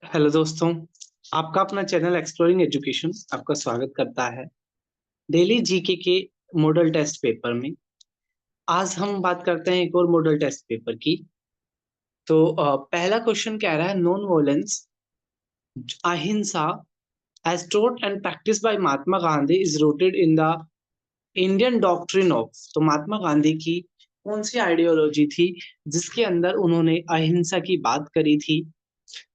Hello दोस्तों। आपका अपना चैनल एक्सप्लोरिंग एजुकेशन आपका स्वागत करता है डेली जीके के मॉडल टेस्ट पेपर में। आज हम बात करते हैं एक और मॉडल टेस्ट पेपर की। तो पहला क्वेश्चन कह रहा है non violence ahimsa as taught and practiced by Mahatma Gandhi is rooted in the Indian doctrine of. तो महात्मा गांधी की कौन सी आइडियोलॉजी थी जिसके अंदर उन्होंने अहिंसा की बात करी थी?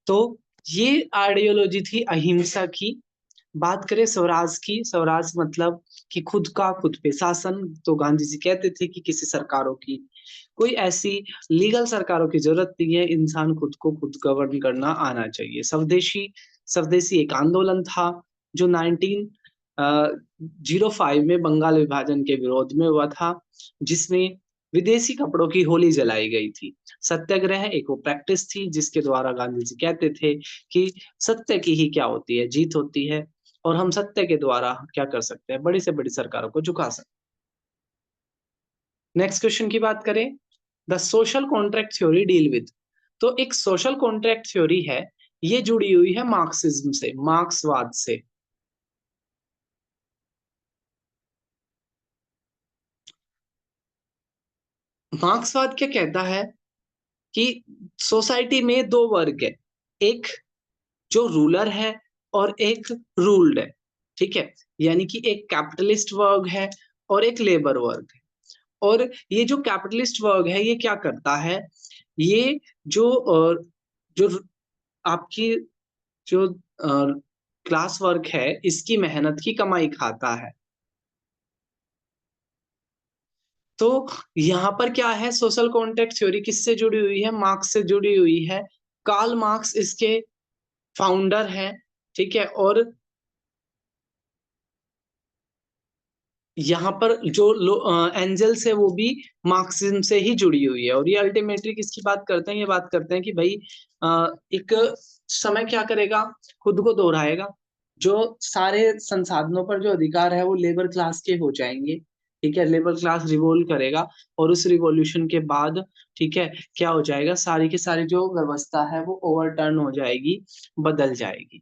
तो ये आइडियोलॉजी थी अहिंसा की। बात करें स्वराज की, स्वराज मतलब कि खुद का खुद पे शासन। तो गांधी जी कहते थे कि किसी सरकारों की कोई ऐसी लीगल सरकारों की जरूरत नहीं है, इंसान खुद को खुद गवर्न करना आना चाहिए। स्वदेशी स्वदेशी एक आंदोलन था जो 1905 में बंगाल विभाजन के विरोध में हुआ था, जिसमें विदेशी कपड़ों की होली जलाई गई थी। सत्याग्रह एक वो प्रैक्टिस थी जिसके द्वारा गांधी जी कहते थे कि सत्य की ही क्या होती है, जीत होती है, और हम सत्य के द्वारा क्या कर सकते हैं, बड़ी से बड़ी सरकारों को झुका सकते हैं। नेक्स्ट क्वेश्चन की बात करें, the social contract theory deal with. तो एक सोशल कॉन्ट्रैक्ट थ्योरी है, ये जुड़ी हुई है मार्क्सिज्म से, मार्क्सवाद से। मार्क्सवाद क्या कहता है कि सोसाइटी में दो वर्ग है, एक जो रूलर है और एक रूल्ड है। ठीक है, यानी कि एक कैपिटलिस्ट वर्ग है और एक लेबर वर्ग है। और ये जो कैपिटलिस्ट वर्ग है ये क्या करता है, ये जो जो आपकी जो क्लास वर्क है इसकी मेहनत की कमाई खाता है। तो यहाँ पर क्या है, सोशल कॉन्ट्रैक्ट थ्योरी किससे जुड़ी हुई है? मार्क्स से जुड़ी हुई है। कार्ल मार्क्स इसके फाउंडर हैं। ठीक है, और यहाँ पर जो एंजल्स है वो भी मार्क्सिज्म से ही जुड़ी हुई है। और ये अल्टीमेटली किसकी बात करते हैं? ये बात करते हैं कि भाई एक समय क्या करेगा, खुद को दोहराएगा। जो सारे संसाधनों पर जो अधिकार है वो लेबर क्लास के हो जाएंगे। ठीक है, लेबर क्लास रिवोल्व करेगा और उस रिवॉल्यूशन के बाद ठीक है क्या हो जाएगा, सारी की सारी जो व्यवस्था है वो ओवरटर्न हो जाएगी, बदल जाएगी।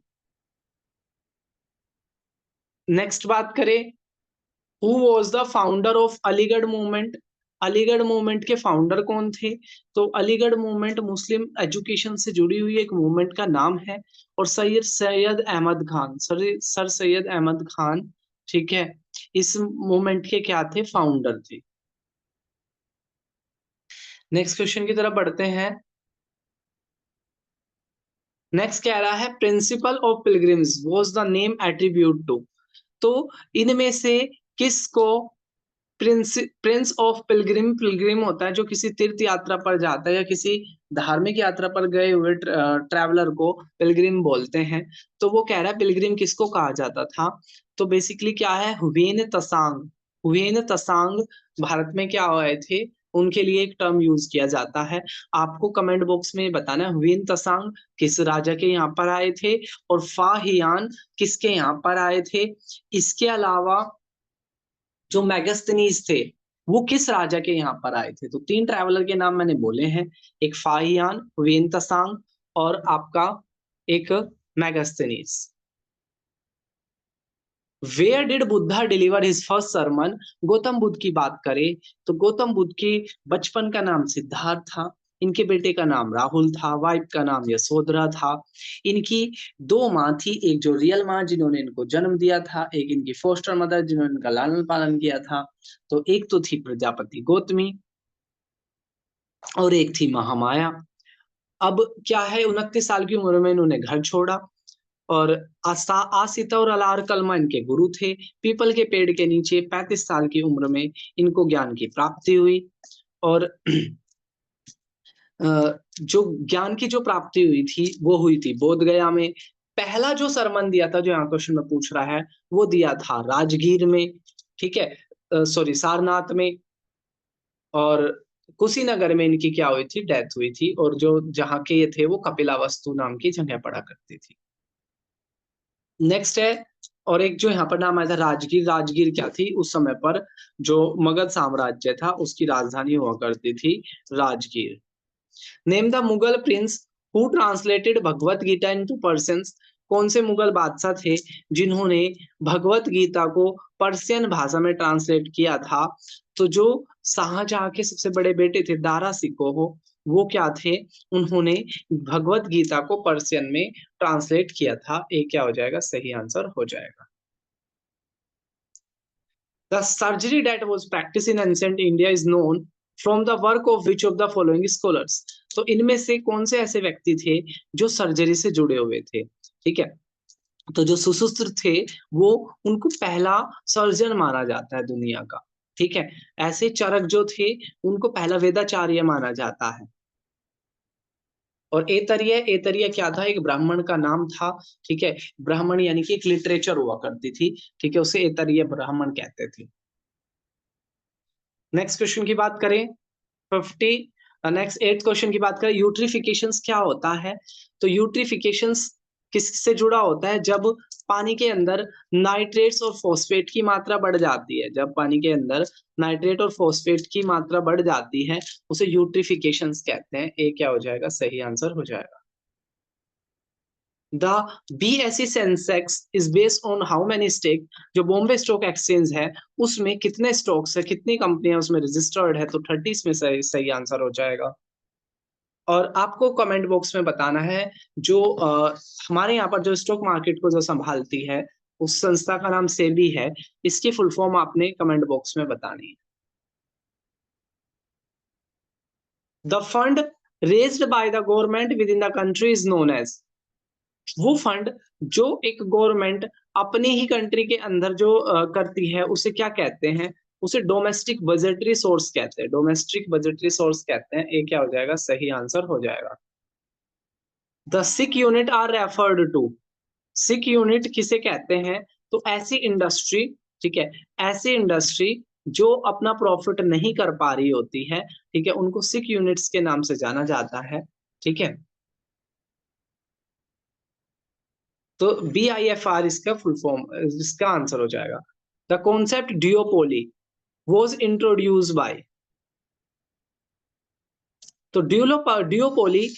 नेक्स्ट बात करें, who was the founder of Aligarh movement. Aligarh movement के फाउंडर कौन थे? तो अलीगढ़ मूवमेंट मुस्लिम एजुकेशन से जुड़ी हुई एक मूवमेंट का नाम है। और सैयद सैयद अहमद खान, सर सैयद अहमद खान, ठीक है, इस मूवमेंट के क्या थे, फाउंडर थे। नेक्स्ट क्वेश्चन की तरफ बढ़ते हैं। नेक्स्ट कह रहा है principal of pilgrims was the name attribute to. तो इनमें से किसको prince prince of pilgrim, pilgrim होता है जो किसी तीर्थ यात्रा पर जाता है या किसी धार्मिक यात्रा पर गए हुए ट्रैवलर को पिलग्रिम बोलते हैं। तो वो कह रहा है पिलग्रिम किसको कहा जाता था। तो बेसिकली क्या है, हुवेन तसांग। हुवेन तसांग भारत में क्या हुए थे, उनके लिए एक टर्म यूज किया जाता है। आपको कमेंट बॉक्स में बताना है हुवेन तसांग किस राजा के यहाँ पर आए थे और फा हियान किसके यहाँ पर आए थे। इसके अलावा जो मैगस्थनीज थे वो किस राजा के यहाँ पर आए थे? तो तीन ट्रैवलर के नाम मैंने बोले हैं, एक फाहियान, वेन तसांग और आपका एक Megasthenes. Where did Buddha deliver his first sermon. Gautam Buddha की बात करें तो गौतम बुद्ध के बचपन का नाम सिद्धार्थ था, इनके बेटे का नाम राहुल था, वाइफ का नाम यशोधरा था। इनकी दो माँ थी, एक जो रियल माँ जिन्होंने इनको जन्म दिया था, एक इनकी फोस्टर मदर जिन्होंने इनका लालन पालन किया था। तो एक तो थी प्रजापति गौतमी और एक थी महामाया। अब क्या है, 29 साल की उम्र में इन्होंने घर छोड़ा और आसिता और अलार कलमा इनके गुरु थे। पीपल के पेड़ के नीचे 35 साल की उम्र में इनको ज्ञान की प्राप्ति हुई। और जो ज्ञान की जो प्राप्ति हुई थी वो हुई थी बोध गया में। पहला जो सरमन दिया था जो यहाँ क्वेश्चन में पूछ रहा है वो दिया था राजगीर में। ठीक है, सॉरी सारनाथ में। और कुशीनगर में इनकी क्या हुई थी, डेथ हुई थी। और जो जहाँ के ये थे वो कपिलावस्तु नाम की जगह पड़ा करती थी। नेक्स्ट है, और एक जो यहाँ पर नाम आया था राजगीर। राजगीर क्या थी उस समय पर, जो मगध साम्राज्य था उसकी राजधानी हुआ करती थी Rajgir. Name the Mughal prince who translated Bhagavad Gita into Persians, कौन से मुगल बादशाह थे जिन्होंने भगवत गीता को पर्शियन भाषा में ट्रांसलेट किया था? तो जो शाहजहां के सबसे बड़े बेटे थे दारा सिकोहो, वो क्या थे, उन्होंने भगवत गीता को पर्शियन में ट्रांसलेट किया था। ये क्या हो जाएगा, सही आंसर हो जाएगा। The surgery that was practiced in ancient India is known from the work of which of the following scholars? तो इनमें से कौन से ऐसे व्यक्ति थे जो सर्जरी से जुड़े हुए थे? ठीक है, तो जो सुश्रुत थे वो, उनको पहला सर्जन माना जाता है दुनिया का। ठीक है, ऐसे चरक जो थे उनको पहला वेदाचार्य माना जाता है। और एतरीय क्या था, एक ब्राह्मण का नाम था। ठीक है, ब्राह्मण यानी कि एक लिटरेचर हुआ करती थी। ठीक है, उसे एतरीय ब्राह्मण कहते थे। नेक्स्ट क्वेश्चन की बात करें 50, नेक्स्ट 8th क्वेश्चन की बात करें, यूट्रिफिकेशंस क्या होता है? तो यूट्रिफिकेशंस किससे जुड़ा होता है? जब पानी के अंदर नाइट्रेट्स और फॉस्फेट की मात्रा बढ़ जाती है, जब पानी के अंदर नाइट्रेट और फॉस्फेट की मात्रा बढ़ जाती है, उसे यूट्रिफिकेशंस कहते हैं। ये क्या हो जाएगा, सही आंसर हो जाएगा। The BSE Sensex is based on how many stake? जो बॉम्बे स्टॉक एक्सचेंज है उसमें कितने स्टॉक्स है, कितनी कंपनियां उसमें रजिस्टर्ड है? तो 30 में सही आंसर हो जाएगा। और आपको कमेंट बॉक्स में बताना है जो हमारे यहाँ पर जो स्टॉक मार्केट को जो संभालती है उस संस्था का नाम सेबी है। इसकी फुल फॉर्म आपने कमेंट बॉक्स में बतानी है। The fund raised by the government within the country is known as? वो फंड जो एक गवर्नमेंट अपनी ही कंट्री के अंदर जो करती है उसे क्या कहते हैं? उसे डोमेस्टिक बजटरी सोर्स कहते हैं। डोमेस्टिक बजटरी सोर्स कहते हैं। ये क्या हो जाएगा, सही आंसर हो जाएगा। The sick unit are referred to? Sick unit किसे कहते हैं? तो ऐसी इंडस्ट्री, ठीक है, ऐसी इंडस्ट्री जो अपना प्रॉफिट नहीं कर पा रही होती है, ठीक है, उनको सिक यूनिट्स के नाम से जाना जाता है। ठीक है, तो BIFR इसका फुल फॉर्म, इसका आंसर हो जाएगा। The concept duopoly was introduce by? तो ड्यूओपोली,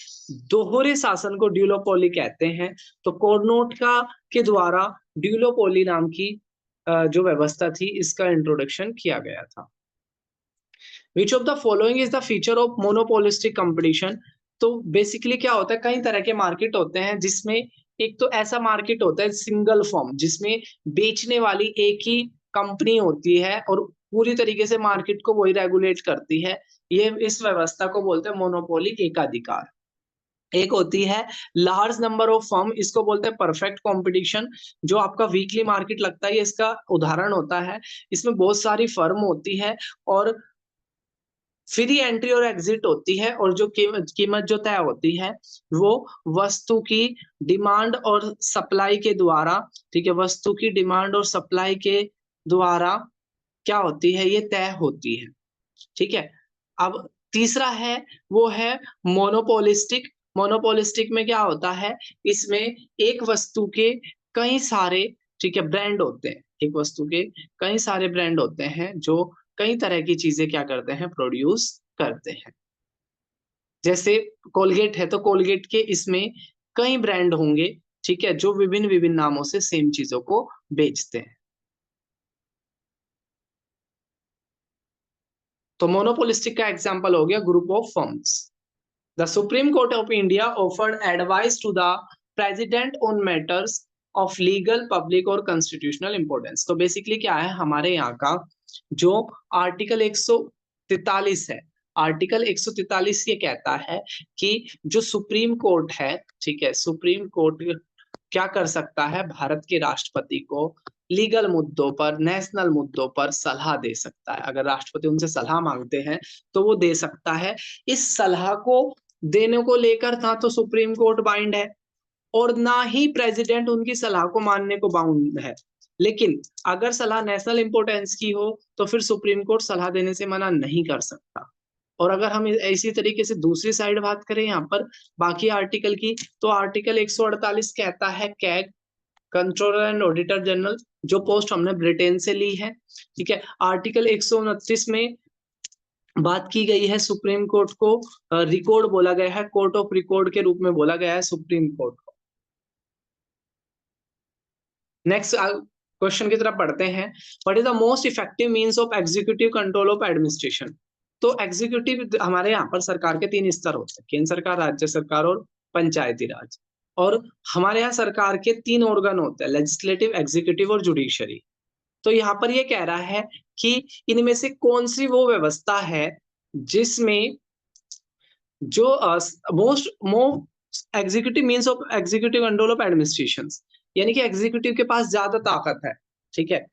दोहरे शासन को ड्यूओपोली कहते हैं। तो कोर्नोट का के द्वारा ड्यूओपोली नाम की जो व्यवस्था थी इसका इंट्रोडक्शन किया गया था। Which of the following is the feature of monopolistic competition? तो बेसिकली क्या होता है, कई तरह के मार्केट होते हैं जिसमें एक तो ऐसा मार्केट होता है सिंगल फॉर्म, जिसमें बेचने वाली एक ही कंपनी होती है और पूरी तरीके से मार्केट को वही रेगुलेट करती है। ये इस व्यवस्था को बोलते हैं मोनोपोली एकाधिकार। एक होती है लार्ज नंबर ऑफ फर्म, इसको बोलते हैं परफेक्ट कंपटीशन। जो आपका वीकली मार्केट लगता है, इसका उदाहरण होता है। इसमें बहुत सारी फर्म होती है और फ्री एंट्री और एग्जिट होती है, और जो कीमत जो तय होती है वो वस्तु की डिमांड और सप्लाई के द्वारा, ठीक है, वस्तु की डिमांड और सप्लाई के द्वारा क्या होती है, ये तय होती है। ठीक है, अब तीसरा है वो है मोनोपोलिस्टिक। मोनोपोलिस्टिक में क्या होता है, इसमें एक वस्तु के कई सारे, ठीक है, ब्रांड होते हैं। एक वस्तु के कई सारे ब्रांड होते हैं जो कई तरह की चीजें क्या करते हैं, प्रोड्यूस करते हैं। जैसे कोलगेट है तो कोलगेट के इसमें कई ब्रांड होंगे, ठीक है, जो विभिन्न विभिन्न नामों से सेम चीजों को बेचते हैं। तो मोनोपोलिस्टिक का एग्जांपल हो गया group of firms. The supreme court of India offered advice to the president on matters of legal, public और कॉन्स्टिट्यूशनल इंपोर्टेंस। तो बेसिकली क्या है, हमारे यहाँ का जो आर्टिकल 143 है, आर्टिकल 143 ये कहता है कि जो सुप्रीम कोर्ट है, ठीक है, सुप्रीम कोर्ट क्या कर सकता है, भारत के राष्ट्रपति को लीगल मुद्दों पर, नेशनल मुद्दों पर सलाह दे सकता है। अगर राष्ट्रपति उनसे सलाह मांगते हैं तो वो दे सकता है। इस सलाह को देने को लेकर ना तो सुप्रीम कोर्ट बाइंड है और ना ही प्रेसिडेंट उनकी सलाह को मानने को बाउंड है। लेकिन अगर सलाह नेशनल इंपोर्टेंस की हो तो फिर सुप्रीम कोर्ट सलाह देने से मना नहीं कर सकता। और अगर हम इसी तरीके से दूसरी साइड बात करें यहाँ पर बाकी आर्टिकल की, तो आर्टिकल 148 कहता है CAG, controller and auditor general, जो पोस्ट हमने ब्रिटेन से ली है। ठीक है, आर्टिकल 129 में बात की गई है सुप्रीम कोर्ट को रिकॉर्ड बोला गया है, कोर्ट ऑफ रिकॉर्ड के रूप में बोला गया है सुप्रीम कोर्ट को। नेक्स्ट क्वेश्चन की तरफ पढ़ते हैं। What is the most effective means of executive control of administration. तो एग्जीक्यूटिव हमारे यहाँ पर सरकार के 3 स्तर होते हैं, केंद्र सरकार, राज्य सरकार और पंचायती राज। और हमारे यहाँ सरकार के 3 ऑर्गन होते हैं, लेजिस्लेटिव, एग्जीक्यूटिव और जुडिशरी। तो यहाँ पर ये कह रहा है कि इनमें से कौन सी वो व्यवस्था है जिसमें जो most most executive means of executive control of administration, यानी कि एग्जीक्यूटिव के पास ज्यादा ताकत है। ठीक है,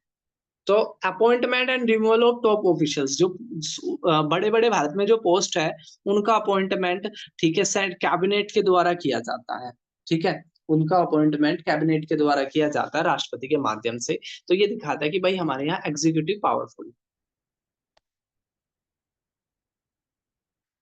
तो appointment and removal of top officials, जो बड़े बड़े भारत में जो पोस्ट है उनका अपॉइंटमेंट, ठीक है, सेंट कैबिनेट के द्वारा किया जाता है। ठीक है, उनका अपॉइंटमेंट कैबिनेट के द्वारा किया जाता है, राष्ट्रपति के माध्यम से। तो ये दिखाता है कि भाई हमारे यहाँ executive powerful.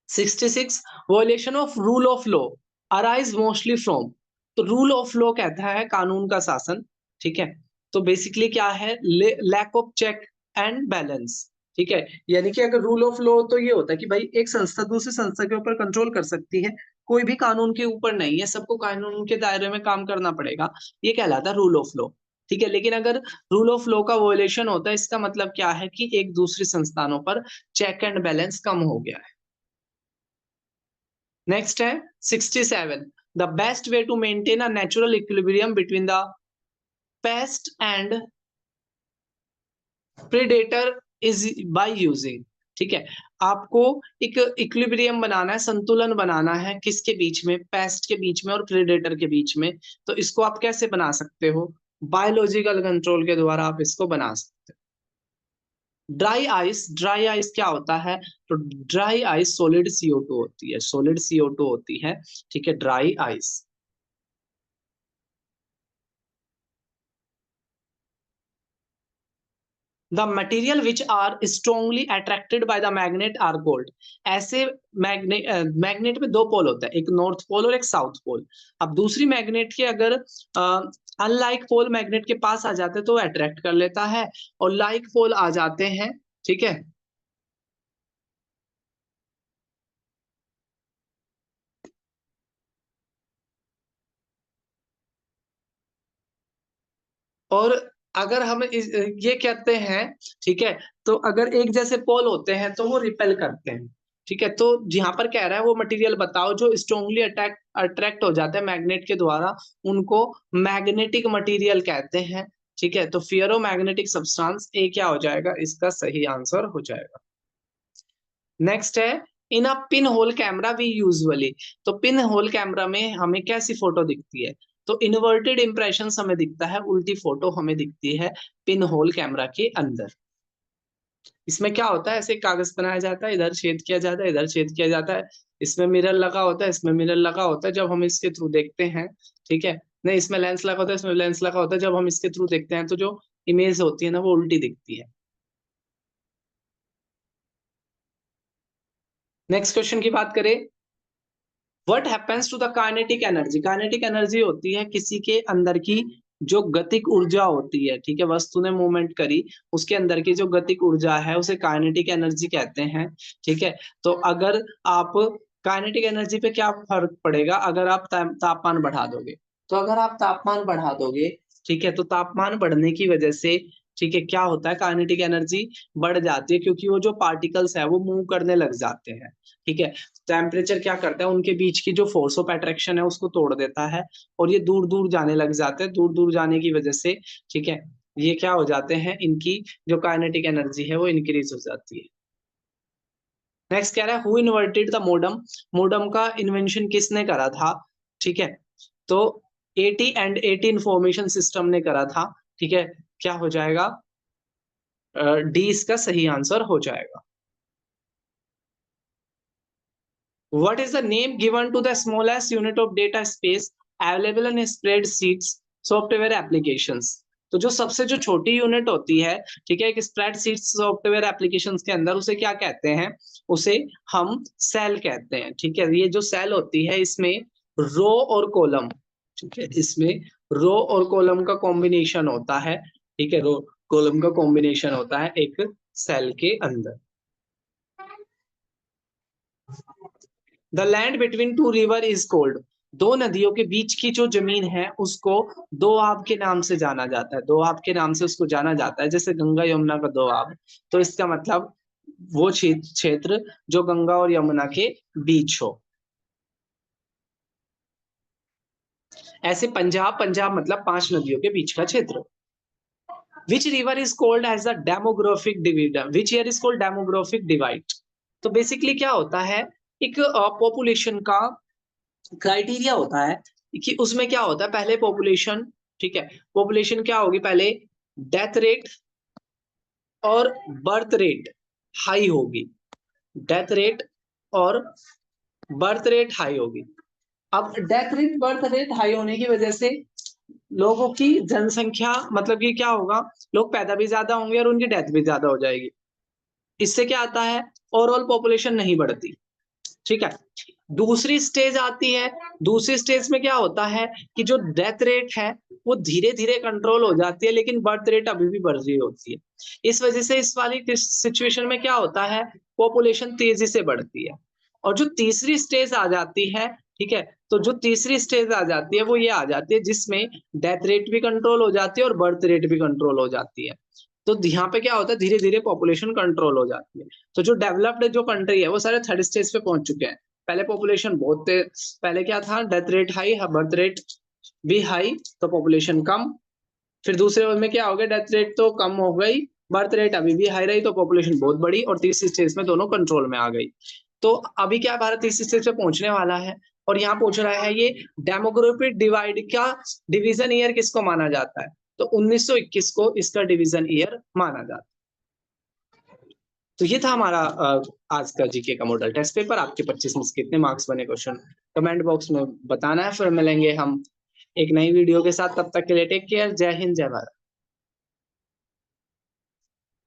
66 violation of rule of law arise mostly from. तो रूल ऑफ लॉ कहता है कानून का शासन। ठीक है, तो बेसिकली क्या है, lack of check and balance. ठीक है, यानी कि अगर रूल ऑफ लॉ तो ये होता है कि भाई एक संस्था दूसरी संस्था के ऊपर कंट्रोल कर सकती है, कोई भी कानून के ऊपर नहीं है, सबको कानून के दायरे में काम करना पड़ेगा, ये कहलाता है रूल ऑफ लॉ। ठीक है, लेकिन अगर रूल ऑफ लॉ का वॉयलेशन होता है, इसका मतलब क्या है कि एक दूसरी संस्थानों पर चेक एंड बैलेंस कम हो गया है। नेक्स्ट है 67, the best way to maintain a natural equilibrium between the pest and predator is by using. ठीक है, आपको एक इक्विलिब्रियम बनाना है, संतुलन बनाना है, किसके बीच में, पेस्ट के बीच में और प्रेडेटर के बीच में। तो इसको आप कैसे बना सकते हो, बायोलॉजिकल कंट्रोल के द्वारा आप इसको बना सकते हो। ड्राई आइस, ड्राई आइस क्या होता है, तो ड्राई आइस सॉलिड CO2 होती है, सॉलिड CO2 होती है। ठीक है, dry ice. The material which are strongly attracted by the magnet are gold. ऐसे मैग्नेट, मैग्नेट में 2 पोल होता है, एक नॉर्थ पोल और एक साउथ पोल। अब दूसरी मैग्नेट के अगर अनलाइक पोल मैग्नेट के पास आ जाते हैं तो अट्रैक्ट कर लेता है, और लाइक पोल आ जाते हैं, ठीक है, और अगर हम ये कहते हैं, ठीक है, तो अगर एक जैसे पोल होते हैं तो वो रिपेल करते हैं। ठीक है, तो यहाँ पर कह रहा है वो मटेरियल बताओ जो स्ट्रांगली अट्रैक्ट हो जाते हैं मैग्नेट के द्वारा, उनको मैग्नेटिक मटेरियल कहते हैं। ठीक है, तो फियरो मैग्नेटिक सब्सटेंस ए क्या हो जाएगा, इसका सही आंसर हो जाएगा। नेक्स्ट है, in a pinhole camera we usually. तो पिन होल कैमरा में हमें कैसी फोटो दिखती है, तो इन्वर्टेड इंप्रेशन हमें दिखता है, उल्टी फोटो हमें दिखती है पिन होल कैमरा के अंदर। इसमें क्या होता है, ऐसे कागज बनाया जाता है, इधर छेद किया जाता है, इधर छेद किया जाता है, इसमें मिरर लगा होता है, इसमें मिरर लगा होता है, जब हम इसके थ्रू देखते हैं, ठीक है, नहीं इसमें लेंस लगा होता है, इसमें लेंस लगा होता है, जब हम इसके थ्रू देखते हैं तो जो इमेज होती है ना वो उल्टी दिखती है। नेक्स्ट क्वेश्चन की बात करें, what happens to the kinetic energy. Kinetic energy होती है किसी के अंदर की जो गतिक ऊर्जा होती है, ठीक है, वस्तु ने मूवमेंट करी, उसके अंदर की जो गतिक ऊर्जा है उसे काइनेटिक एनर्जी कहते हैं। ठीक है, तो अगर आप काइनेटिक एनर्जी पे क्या फर्क पड़ेगा, अगर आप तापमान बढ़ा दोगे, तो अगर आप तापमान बढ़ा दोगे, ठीक है, तो तापमान बढ़ने की वजह से, ठीक है, क्या होता है, काइनेटिक एनर्जी बढ़ जाती है, क्योंकि वो जो पार्टिकल्स है वो मूव करने लग जाते हैं। ठीक है, टेम्परेचर क्या करता है, उनके बीच की जो फोर्स ऑफ अट्रैक्शन है उसको तोड़ देता है, और ये दूर दूर जाने लग जाते हैं, दूर दूर जाने की वजह से, ठीक है, ये क्या हो जाते हैं, इनकी जो काइनेटिक एनर्जी है वो इंक्रीज हो जाती है। नेक्स्ट कह रहा है, who invented the modem. Modem का इन्वेंशन किसने करा था, ठीक है, तो eighty and eighty information system ने करा था। ठीक है, क्या हो जाएगा, डी इसका सही आंसर हो जाएगा। What is the name given to the smallest unit of data space available in spreadsheets software applications? तो जो सबसे जो छोटी यूनिट होती है, ठीक है, एक स्प्रेडशीट सॉफ्टवेयर एप्लीकेशंस के अंदर, उसे क्या कहते हैं, उसे हम सेल कहते हैं। ठीक है, ये जो सेल होती है इसमें रो और कॉलम, ठीक है, इसमें रो और कॉलम का कॉम्बिनेशन होता है। ठीक है, रो कॉलम का कॉम्बिनेशन होता है एक सेल के अंदर। The land between two river is called, दो नदियों के बीच की जो जमीन है उसको दोआब के नाम से जाना जाता है, दोआब के नाम से उसको जाना जाता है, जैसे गंगा यमुना का दोआब। तो इसका मतलब वो क्षेत्र जो गंगा और यमुना के बीच हो। ऐसे पंजाब, पंजाब मतलब 5 नदियों के बीच का क्षेत्र। Which river is called as a demographic divide? Which here is called demographic divide? तो बेसिकली क्या होता है, एक पॉपुलेशन का क्राइटेरिया होता है कि उसमें क्या होता है, पहले पॉपुलेशन, ठीक है, पॉपुलेशन क्या होगी, पहले डेथ रेट और बर्थ रेट हाई होगी, डेथ रेट और बर्थ रेट हाई होगी। अब death rate birth rate high होने की वजह से लोगों की जनसंख्या, मतलब कि क्या होगा, लोग पैदा भी ज्यादा होंगे और उनकी डेथ भी ज्यादा हो जाएगी। इससे क्या आता है, ओवरऑल पॉपुलेशन नहीं बढ़ती, ठीक है। दूसरी स्टेज आती है, दूसरी स्टेज में क्या होता है कि जो डेथ रेट है वो धीरे धीरे कंट्रोल हो जाती है, लेकिन बर्थ रेट अभी भी बढ़ रही होती है। इस वजह से इस वाली सिचुएशन में क्या होता है, पॉपुलेशन तेजी से बढ़ती है। और जो तीसरी स्टेज आ जाती है, ठीक है, तो जो तीसरी स्टेज आ जाती है वो ये आ जाती है जिसमें डेथ रेट भी कंट्रोल हो जाती है और बर्थ रेट भी कंट्रोल हो जाती है। तो यहाँ पे क्या होता है, धीरे धीरे पॉपुलेशन कंट्रोल हो जाती है। तो जो डेवलप्ड जो कंट्री है वो सारे थर्ड स्टेज पे पहुंच चुके हैं। पहले पॉपुलेशन बहुत पहले क्या था, death rate high, birth rate भी हाई, तो पॉपुलेशन कम। फिर दूसरे में क्या हो गया, डेथ रेट तो कम हो गई, बर्थ रेट अभी भी हाई रही, तो पॉपुलेशन बहुत बड़ी, और तीसरी स्टेज में दोनों कंट्रोल में आ गई। तो अभी क्या भारत तीसरी स्टेज पे पहुंचने वाला है, और यहाँ पूछ रहा है ये डेमोग्राफिक डिवाइड का डिवीजन ईयर किसको माना जाता है, तो 1921 को इसका डिवीजन ईयर माना जाता है। तो ये था हमारा आज का जीके का मॉडल टेस्ट पेपर। आपके 25 में से कितने मार्क्स बने, क्वेश्चन कमेंट बॉक्स में बताना है। फिर मिलेंगे हम एक नई वीडियो के साथ, तब तक के लिए टेक केयर, जय हिंद जय भारत।